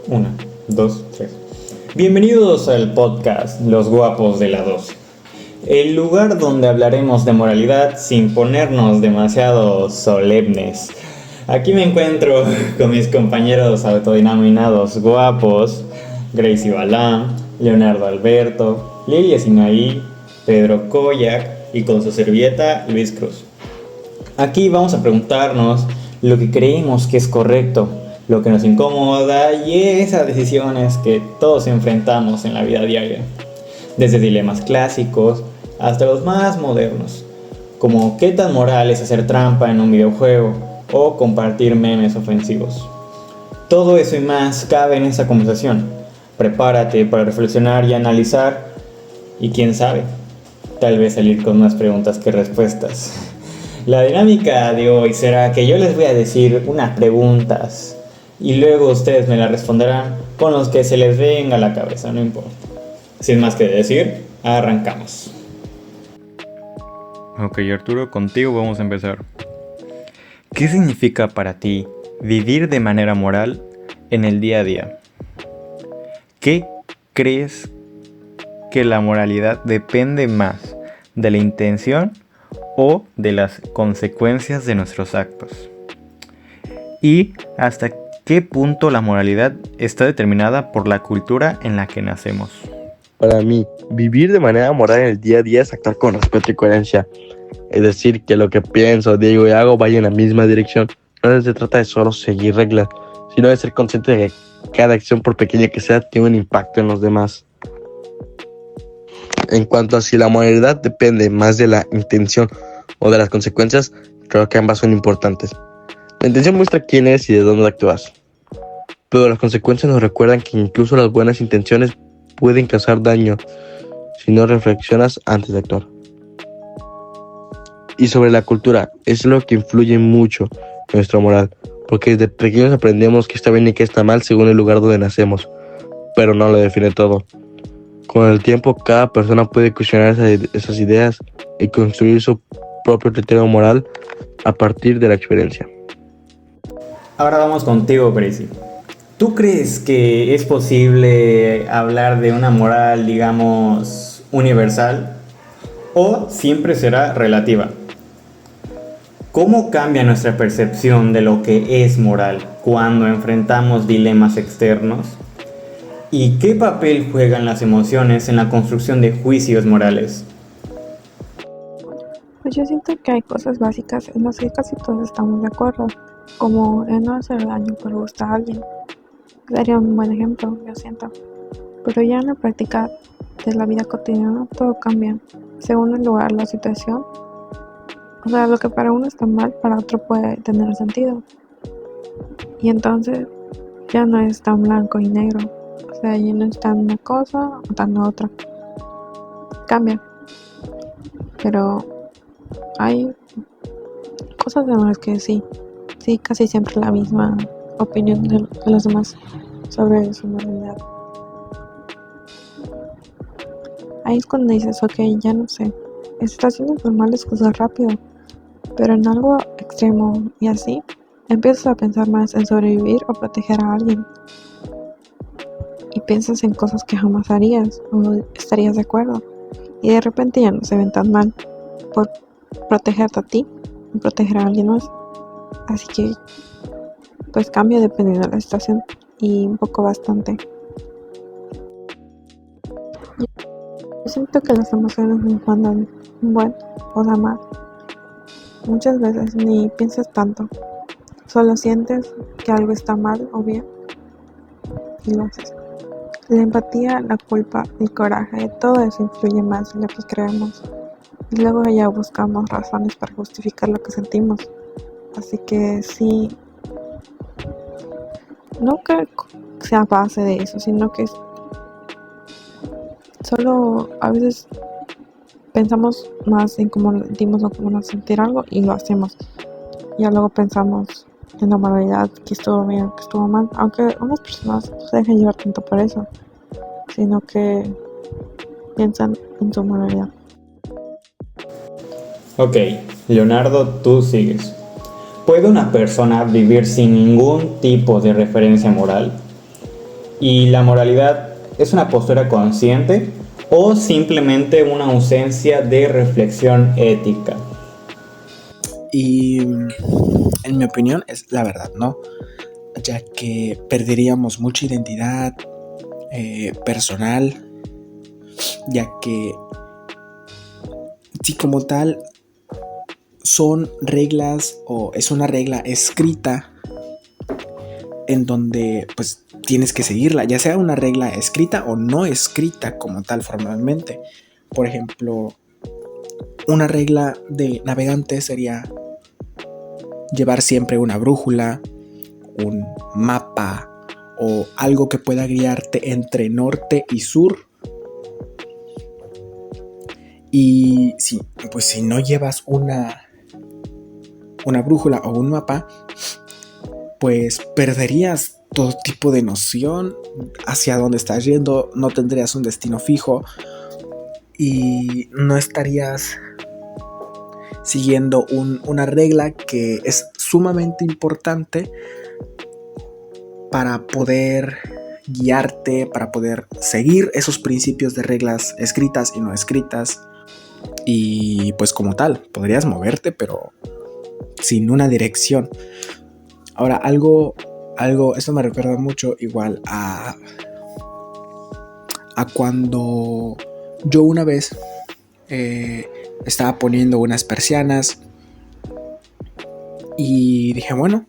Una, dos, tres. Bienvenidos al podcast Los Guapos de la 12. El lugar donde hablaremos de moralidad sin ponernos demasiado solemnes. Aquí me encuentro con mis compañeros autodenominados guapos, Gracie Balán, Leonardo Alberto, Lilia Sinaí, Pedro Koyak y con su servilleta Luis Cruz. Aquí vamos a preguntarnos lo que creemos que es correcto, lo que nos incomoda y esas decisiones que todos enfrentamos en la vida diaria, desde dilemas clásicos hasta los más modernos, como qué tan moral es hacer trampa en un videojuego o compartir memes ofensivos. Todo eso y más cabe en esta conversación. Prepárate para reflexionar y analizar y quién sabe, tal vez salir con más preguntas que respuestas. La dinámica de hoy será que yo les voy a decir unas preguntas y luego ustedes me las responderán con los que se les venga a la cabeza, no importa. Sin más que decir, arrancamos. Ok, Arturo, contigo vamos a empezar. ¿Qué significa para ti vivir de manera moral en el día a día? ¿Qué crees que la moralidad depende más de la intención o de las consecuencias de nuestros actos? ¿Y hasta qué punto la moralidad está determinada por la cultura en la que nacemos? Para mí, vivir de manera moral en el día a día es actuar con respeto y coherencia. Es decir, que lo que pienso, digo y hago vaya en la misma dirección. No se trata de solo seguir reglas, sino de ser consciente de que cada acción, por pequeña que sea, tiene un impacto en los demás. En cuanto a si la moralidad depende más de la intención o de las consecuencias, creo que ambas son importantes. La intención muestra quién eres y de dónde actúas, pero las consecuencias nos recuerdan que incluso las buenas intenciones pueden causar daño si no reflexionas antes de actuar. Y sobre la cultura, es lo que influye mucho en nuestra moral, porque desde pequeños aprendemos que está bien y que está mal según el lugar donde nacemos, pero no lo define todo. Con el tiempo, cada persona puede cuestionar esas ideas y construir su propio criterio moral a partir de la experiencia. Ahora vamos contigo, Gracie. ¿Tú crees que es posible hablar de una moral, digamos, universal o siempre será relativa? ¿Cómo cambia nuestra percepción de lo que es moral cuando enfrentamos dilemas externos? ¿Y qué papel juegan las emociones en la construcción de juicios morales? Pues yo siento que hay cosas básicas en las que casi todos estamos de acuerdo, como en no hacer daño por gustar a alguien. Sería un buen ejemplo, yo siento. Pero ya en la práctica de la vida cotidiana todo cambia, según el lugar, la situación. O sea, lo que para uno está mal, para otro puede tener sentido. Y entonces ya no es tan blanco y negro. O sea, ya no es tan una cosa o tan otra. Cambia. Pero hay cosas en las que sí, casi siempre la misma opinión de los demás sobre su moralidad. Ahí es cuando dices, ok, ya no sé. En situaciones normales juzgas rápido, pero en algo extremo y así, empiezas a pensar más en sobrevivir o proteger a alguien. Y piensas en cosas que jamás harías o estarías de acuerdo. Y de repente ya no se ven tan mal por protegerte a ti y proteger a alguien más. Así que, pues cambia dependiendo de la situación y un poco bastante. Yo siento que las emociones nos mandan un buen o da mal. Muchas veces ni piensas tanto, solo sientes que algo está mal o bien y lo haces. La empatía, la culpa, el coraje, todo eso influye más en lo que creemos y luego ya buscamos razones para justificar lo que sentimos. Así que sí, no creo que sea base de eso, sino que solo a veces pensamos más en cómo sentimos o cómo nos sentir algo y lo hacemos. Ya luego pensamos en la moralidad, que estuvo bien, que estuvo mal, aunque unas personas no se dejan llevar tanto por eso, sino que piensan en su moralidad. Ok, Leonardo, tú sigues. ¿Puede una persona vivir sin ningún tipo de referencia moral? ¿Y la moralidad es una postura consciente o simplemente una ausencia de reflexión ética? Y en mi opinión es la verdad, ¿no? Ya que perderíamos mucha identidad personal, ya que si como tal son reglas o es una regla escrita en donde pues tienes que seguirla, ya sea una regla escrita o no escrita como tal formalmente. Por ejemplo, una regla de navegante sería llevar siempre una brújula, un mapa o algo que pueda guiarte entre norte y sur. Y pues si no llevas una brújula o un mapa, pues perderías todo tipo de noción hacia dónde estás yendo, no tendrías un destino fijo y no estarías siguiendo una regla que es sumamente importante para poder guiarte, para poder seguir esos principios de reglas escritas y no escritas. Y pues como tal, podrías moverte, pero sin una dirección. Ahora, esto me recuerda mucho igual a cuando yo una vez estaba poniendo unas persianas y dije, bueno,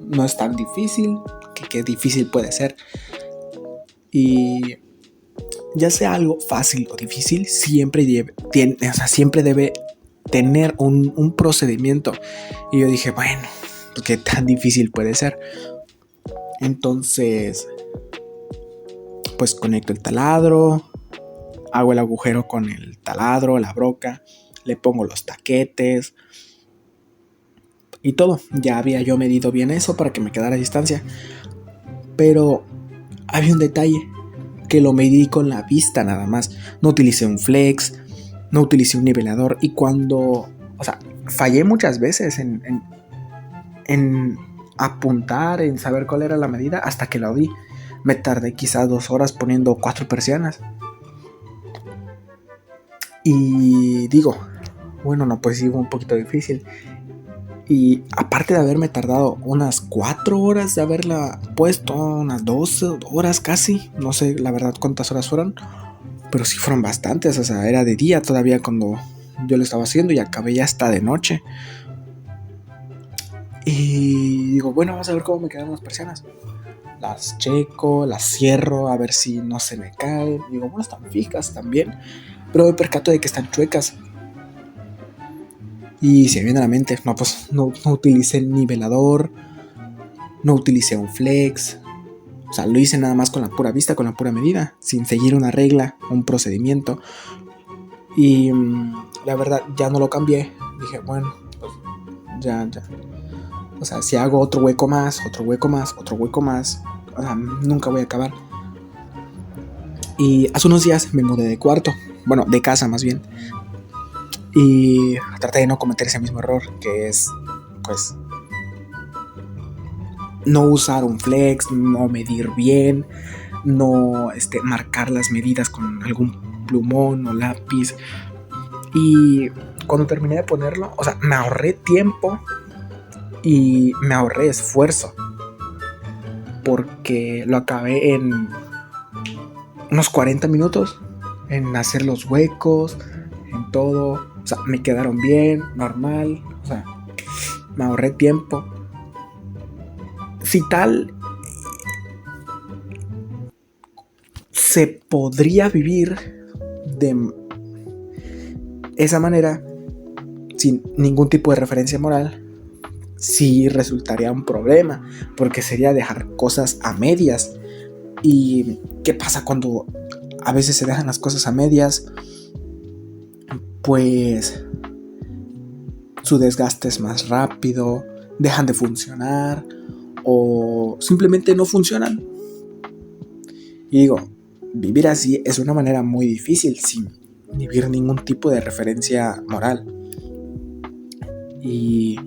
no es tan difícil, qué difícil puede ser. Y ya sea algo fácil o difícil, siempre debe tener un procedimiento. Y yo dije, bueno, ¿qué tan difícil puede ser? Entonces, pues conecto el taladro, hago el agujero con el taladro, la broca, le pongo los taquetes y todo. Ya había yo medido bien eso para que me quedara a distancia. Pero había un detalle, que lo medí con la vista nada más. No utilicé un flex, no utilicé un nivelador. Y fallé muchas veces en apuntar, en saber cuál era la medida, hasta que la di. Me tardé quizás 2 horas poniendo 4 persianas. Y digo, bueno, no, pues sí fue un poquito difícil. Y aparte de haberme tardado unas 4 horas de haberla puesto, unas 12 horas casi, no sé la verdad cuántas horas fueron, pero sí fueron bastantes. O sea, era de día todavía cuando yo lo estaba haciendo y acabé ya hasta de noche. Y digo, bueno, vamos a ver cómo me quedan las persianas. Las checo, las cierro a ver si no se me caen. Digo, bueno, están fijas también, pero me percato de que están chuecas. Y se me viene a la mente, no utilicé el nivelador, no utilicé un flex. O sea, lo hice nada más con la pura vista, con la pura medida, sin seguir una regla, un procedimiento. Y la verdad ya no lo cambié. Dije, bueno, pues ya. O sea, si hago otro hueco más, o sea, nunca voy a acabar. Y hace unos días me mudé de cuarto, bueno, de casa más bien. Y traté de no cometer ese mismo error, que es, pues, no usar un flex, no medir bien, no marcar las medidas con algún plumón o lápiz. Y cuando terminé de ponerlo, o sea, me ahorré tiempo y me ahorré esfuerzo, porque lo acabé en unos 40 minutos en hacer los huecos, en todo. O sea, me quedaron bien, normal. O sea, me ahorré tiempo. Si tal se podría vivir de esa manera, sin ningún tipo de referencia moral, sí resultaría un problema, porque sería dejar cosas a medias. ¿Y qué pasa cuando a veces se dejan las cosas a medias? Pues su desgaste es más rápido, dejan de funcionar o simplemente no funcionan. Y digo, vivir así es una manera muy difícil, sin vivir ningún tipo de referencia moral. Y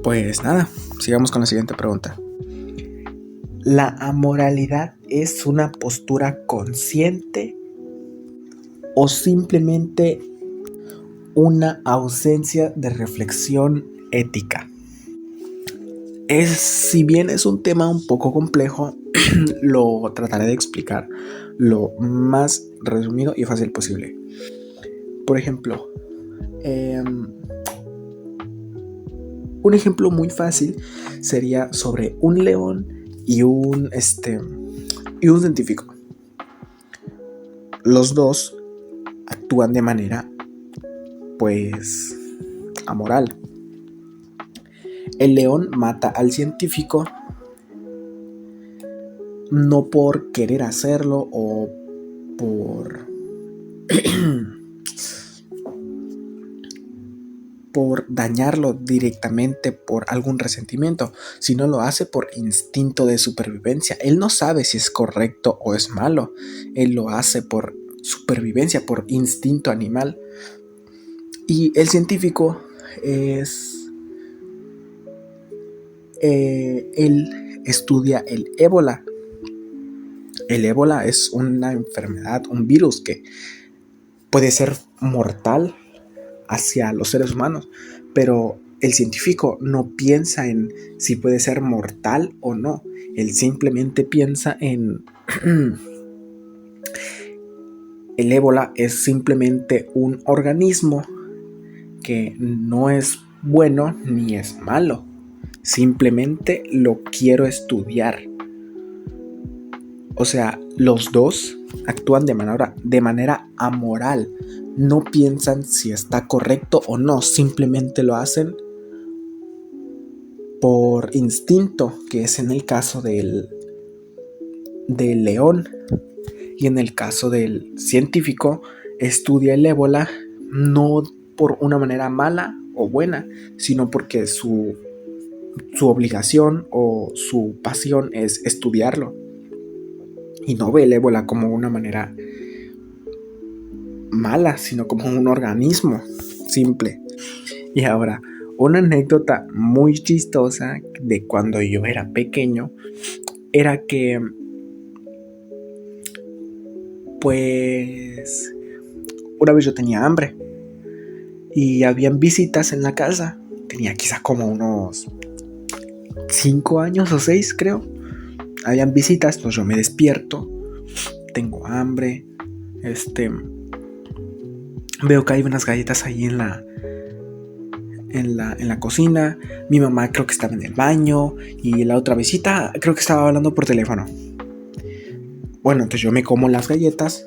pues nada, sigamos con la siguiente pregunta. ¿La amoralidad es una postura consciente o simplemente una ausencia de reflexión ética? Si bien es un tema un poco complejo, lo trataré de explicar lo más resumido y fácil posible. Por ejemplo, un ejemplo muy fácil sería sobre un león y un científico. Los dos actúan de manera, pues, amoral. El león mata al científico no por querer hacerlo o por dañarlo directamente por algún resentimiento, sino lo hace por instinto de supervivencia. Él no sabe si es correcto o es malo. Él lo hace por supervivencia, por instinto animal. Y el científico él estudia el ébola. El ébola es una enfermedad, un virus que puede ser mortal hacia los seres humanos, pero el científico no piensa en si puede ser mortal o no. Él simplemente piensa en el ébola es simplemente un organismo que no es bueno ni es malo. Simplemente lo quiero estudiar. O sea, los dos actúan de manera amoral. No piensan si está correcto o no. Simplemente lo hacen por instinto, que es en el caso del león. Y en el caso del científico, estudia el ébola no por una manera mala o buena, sino porque su obligación o su pasión es estudiarlo. Y no ve el ébola como una manera mala, sino como un organismo simple. Y ahora, una anécdota muy chistosa de cuando yo era pequeño era que, pues, una vez yo tenía hambre y habían visitas en la casa. Tenía quizá como unos 5 años o 6, creo. Habían visitas, pues yo me despierto, tengo hambre, veo que hay unas galletas ahí en la cocina. Mi mamá creo que estaba en el baño y la otra visita creo que estaba hablando por teléfono. Bueno, entonces yo me como las galletas,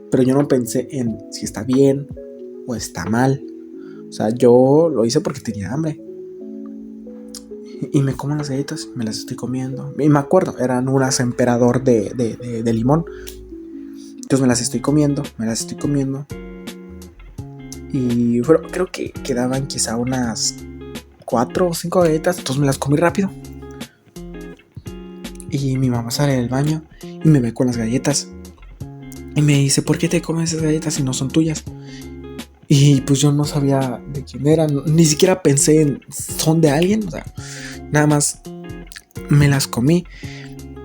pero yo no pensé en si está bien o está mal. O sea, yo lo hice porque tenía hambre. Y me como las galletas, me las estoy comiendo. Y me acuerdo, eran unas emperador de limón. Entonces me las estoy comiendo. Y bueno, creo que quedaban quizá unas 4 o 5 galletas. Entonces me las comí rápido. Y mi mamá sale del baño y me ve con las galletas. Y me dice, ¿por qué te comes esas galletas si no son tuyas? Y pues yo no sabía de quién eran, ni siquiera pensé en son de alguien, o sea, nada más me las comí.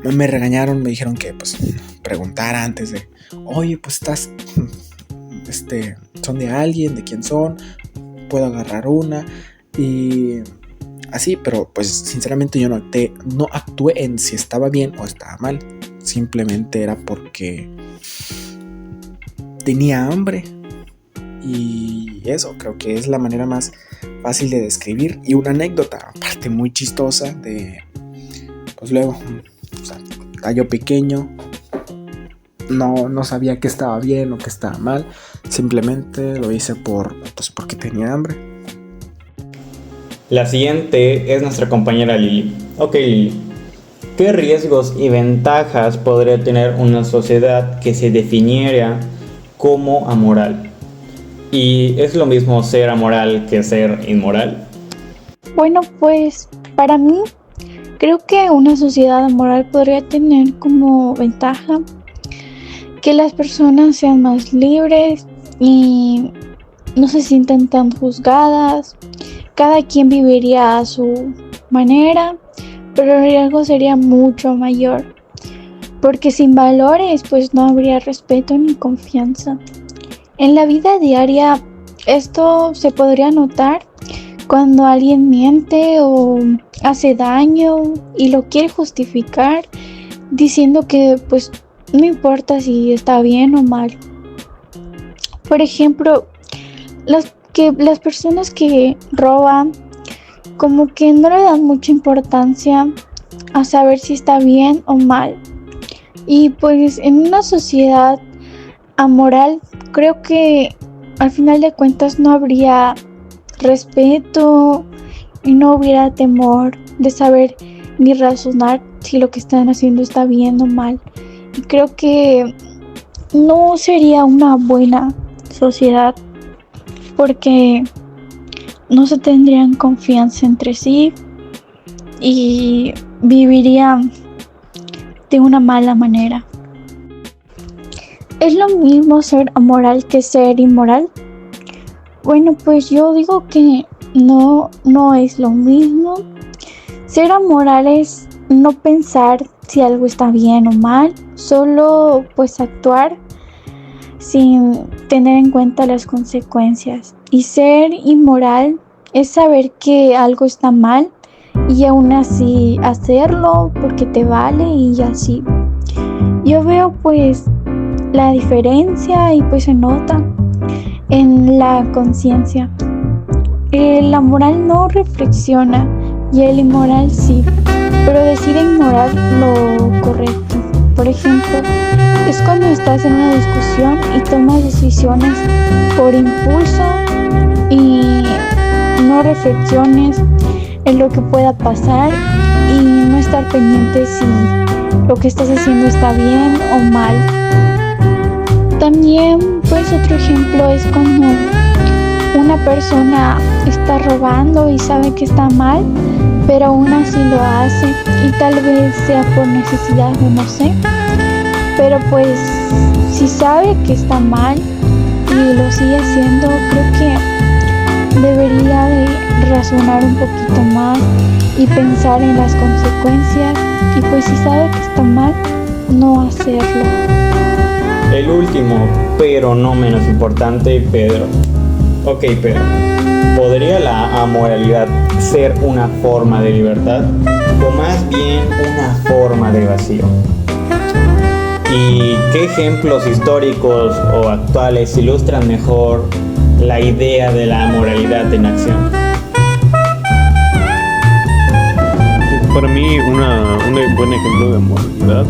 Me regañaron, me dijeron que pues preguntara antes de, oye, pues son de alguien, de quién son, puedo agarrar una y así, pero pues sinceramente yo no actué en si estaba bien o estaba mal, simplemente era porque tenía hambre. Y eso creo que es la manera más fácil de describir. Y una anécdota, aparte muy chistosa de, pues luego, o sea, yo pequeño, no sabía que estaba bien o que estaba mal. Simplemente lo hice porque tenía hambre. La siguiente es nuestra compañera Lili. Ok, Lili, ¿qué riesgos y ventajas podría tener una sociedad que se definiera como amoral? ¿Y es lo mismo ser amoral que ser inmoral? Bueno, pues para mí creo que una sociedad amoral podría tener como ventaja que las personas sean más libres y no se sientan tan juzgadas. Cada quien viviría a su manera, pero el riesgo sería mucho mayor, porque sin valores pues no habría respeto ni confianza. En la vida diaria esto se podría notar cuando alguien miente o hace daño y lo quiere justificar diciendo que pues no importa si está bien o mal. Por ejemplo, las personas que roban como que no le dan mucha importancia a saber si está bien o mal. Y pues en una sociedad amoral creo que al final de cuentas no habría respeto y no hubiera temor de saber ni razonar si lo que están haciendo está bien o mal. Y creo que no sería una buena sociedad porque no se tendrían confianza entre sí y vivirían de una mala manera. ¿Es lo mismo ser amoral que ser inmoral? Bueno, pues yo digo que no es lo mismo. Ser amoral es no pensar si algo está bien o mal, solo pues actuar sin tener en cuenta las consecuencias. Y ser inmoral es saber que algo está mal y aún así hacerlo porque te vale y así. Yo veo pues la diferencia y pues se nota en la conciencia. La moral no reflexiona y el inmoral sí, pero decide ignorar lo correcto. Por ejemplo, es cuando estás en una discusión y tomas decisiones por impulso y no reflexiones en lo que pueda pasar y no estar pendiente si lo que estás haciendo está bien o mal. También pues otro ejemplo es cuando una persona está robando y sabe que está mal, pero aún así lo hace y tal vez sea por necesidad o no sé, pero pues si sabe que está mal y lo sigue haciendo, creo que debería de razonar un poquito más y pensar en las consecuencias y pues si sabe que está mal, no hacerlo. El último, pero no menos importante, Pedro. Ok, Pedro, ¿podría la amoralidad ser una forma de libertad o más bien una forma de vacío? ¿Y qué ejemplos históricos o actuales ilustran mejor la idea de la moralidad en acción? Para mí, un buen ejemplo de moralidad,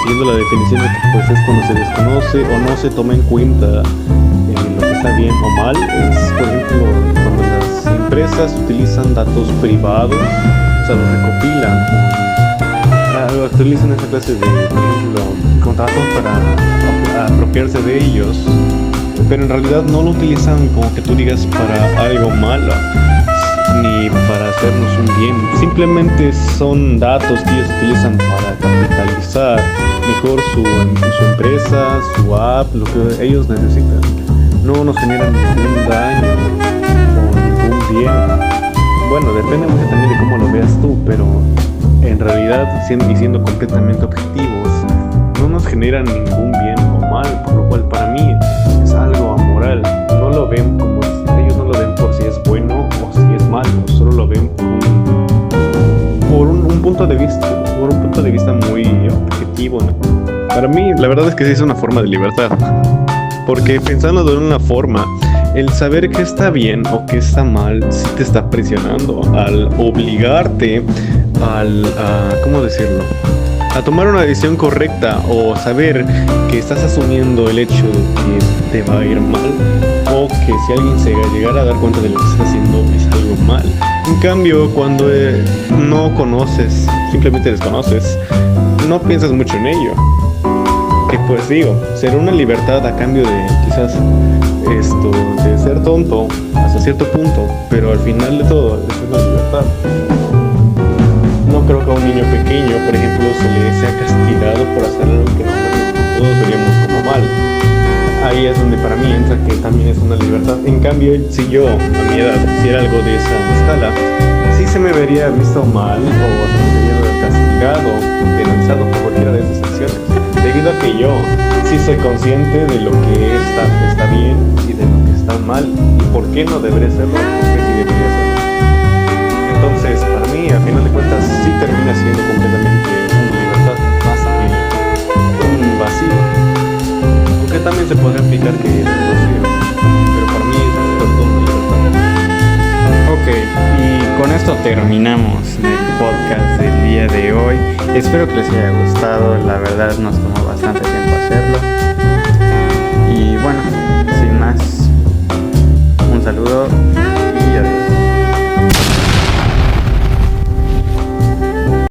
siguiendo la definición de que pues, es cuando se desconoce o no se toma en cuenta lo que está bien o mal, es por ejemplo cuando las empresas utilizan datos privados, o sea, los recopilan, utilizan esa clase de, por ejemplo, contratos para apropiarse de ellos, pero en realidad no lo utilizan como que tú digas para algo malo ni para hacernos un bien, simplemente son datos que ellos utilizan para capitalizar mejor su empresa, su app, lo que ellos necesitan. No nos generan ningún daño o ningún bien. Bueno, depende mucho también de cómo lo veas tú, pero en realidad, siendo completamente objetivos, no nos generan ningún bien o mal, por lo cual para mí es algo amoral. No lo ven como, ellos no lo ven por si es bueno o si es malo, solo lo ven por un punto de vista muy objetivo, ¿no? Para mí, la verdad es que sí es una forma de libertad, porque pensando de una forma, el saber que está bien o que está mal sí te está presionando al obligarte ¿cómo decirlo? A tomar una decisión correcta o saber que estás asumiendo el hecho de que te va a ir mal o que si alguien se llegara a dar cuenta de lo que estás haciendo es algo mal. En cambio, cuando no conoces, simplemente desconoces, no piensas mucho en ello. Que pues digo, será una libertad a cambio de quizás de ser tonto hasta cierto punto, pero al final de todo es una libertad. No creo que a un niño pequeño, por ejemplo, se le sea castigado por hacer algo que todos veríamos como mal. Ahí es donde para mí entra que también es una libertad. En cambio, si yo, a mi edad, hiciera algo de esa escala, sí se me vería sería visto mal o sería castigado, penalizado por cualquiera de esas acciones, debido a que yo sí soy consciente de lo que está bien y de lo que está mal, y por qué no debería serlo, porque sí debería serlo. Entonces, para mí, a final de cuentas, sí termina siendo completamente una libertad más que un vacío. Aunque también se podría explicar que es un vacío, pero para mí es sobre todo una libertad. Ok, y con esto terminamos el podcast del día de hoy. Espero que les haya gustado, la verdad nos tomó bastante tiempo hacerlo. Y bueno, sin más, un saludo.